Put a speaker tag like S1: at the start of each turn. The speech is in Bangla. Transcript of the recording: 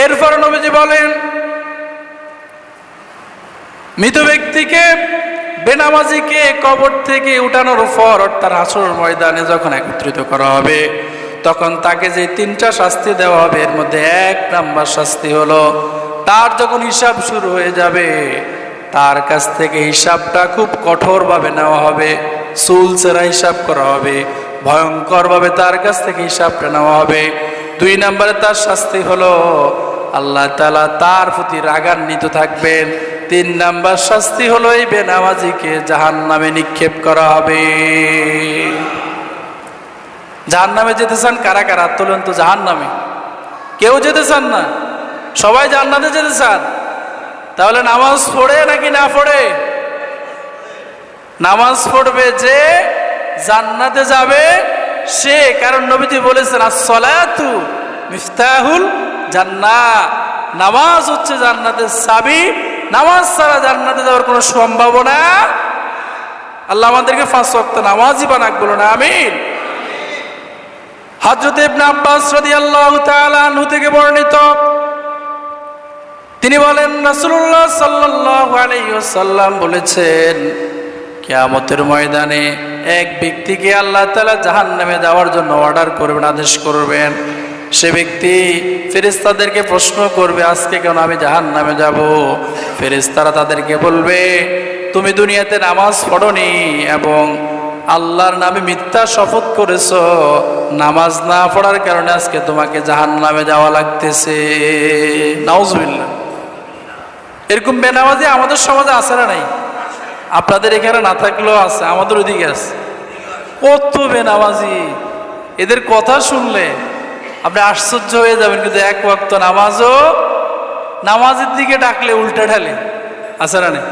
S1: এরপর নবীজি বলেন, মৃত ব্যক্তিকে, বেনামাজিকে কবর থেকে উঠানোর পর তার হাসরের ময়দানে যখন একত্রিত করা হবে, তখন তাকে যে 3টা শাস্তি দেওয়া হবে, এর মধ্যে 1 নাম্বার শাস্তি হলো, তার যখন হিসাব শুরু হয়ে যাবে, তার কাছ থেকে হিসাবটা খুব কঠোরভাবে নেওয়া হবে, চুলচেরা হিসাব করা হবে, ভয়ঙ্করভাবে তার কাছ থেকে হিসাবটা নেওয়া হবে। 2 নম্বরে তার শাস্তি হলো, আল্লাহ তাআলা তার প্রতি রাগান্বিত থাকবেন। 3 নাম্বার শাস্তি হলো, এই বেনামাজিকে জাহান্নামে নিক্ষেপ করা হবে। জাহান্নামে যেতে চান কারা কারা? তোলেন তো। জাহান্নামে কেউ যেতে চান না? সবাই জান্নাতে যেতে চান? তাহলে নামাজ পড়ে নাকি না পড়ে? নামাজ পড়বে যে জান্নাতে যাবে সে, কারণ নবীজি বলেছেন, আস-সালাতু মিফতাহুল জান্নাহ, নামাজ হচ্ছে জান্নাতের চাবি। নামাজ ছাড়া জান্নাতে যাওয়ার কোনো সম্ভাবনা। আল্লাহ আমাদেরকে 5 ওয়াক্ত নামাজই বানাক, বলুন আমিন। হযরত ইবনে আব্বাস রাদিয়াল্লাহু তাআলা আনহু থেকে বর্ণিত, তিনি বলেন, রাসূলুল্লাহ সাল্লাল্লাহু আলাইহি ওয়াসাল্লাম বলেছেন, কিয়ামতের ময়দানে এক ব্যক্তিকে আল্লাহ তাআলা জাহান্নামে যাওয়ার জন্য অর্ডার করবেন, আদেশ করবেন। সে ব্যক্তি ফেরেশতাদেরকে প্রশ্ন করবে, আজকে কেন আমি জাহান্নামে যাব? ফেরেশতারা তাদেরকে বলবে, তুমি দুনিয়াতে নামাজ পড়োনি এবং আল্লাহর নামে মিথ্যা শপথ করেছো, নামাজ না পড়ার কারণে আজকে তোমাকে জাহান্নামে যাওয়া লাগতেছে। নাউজুবিল্লাহ। এরকম বেনামাজি আমাদের সমাজে আছে না নাই? আপনাদের এখানে না থাকলেও আছে, আমাদের ওইদিকে আছে। কত বেনামাজি! এদের কথা শুনলে আপনি আশ্চর্য হয়ে যাবেন, কিন্তু 1 ওয়াক্ত নামাজও, নামাজের দিকে ডাকলে উল্টা ঢালে। আছে না নাই?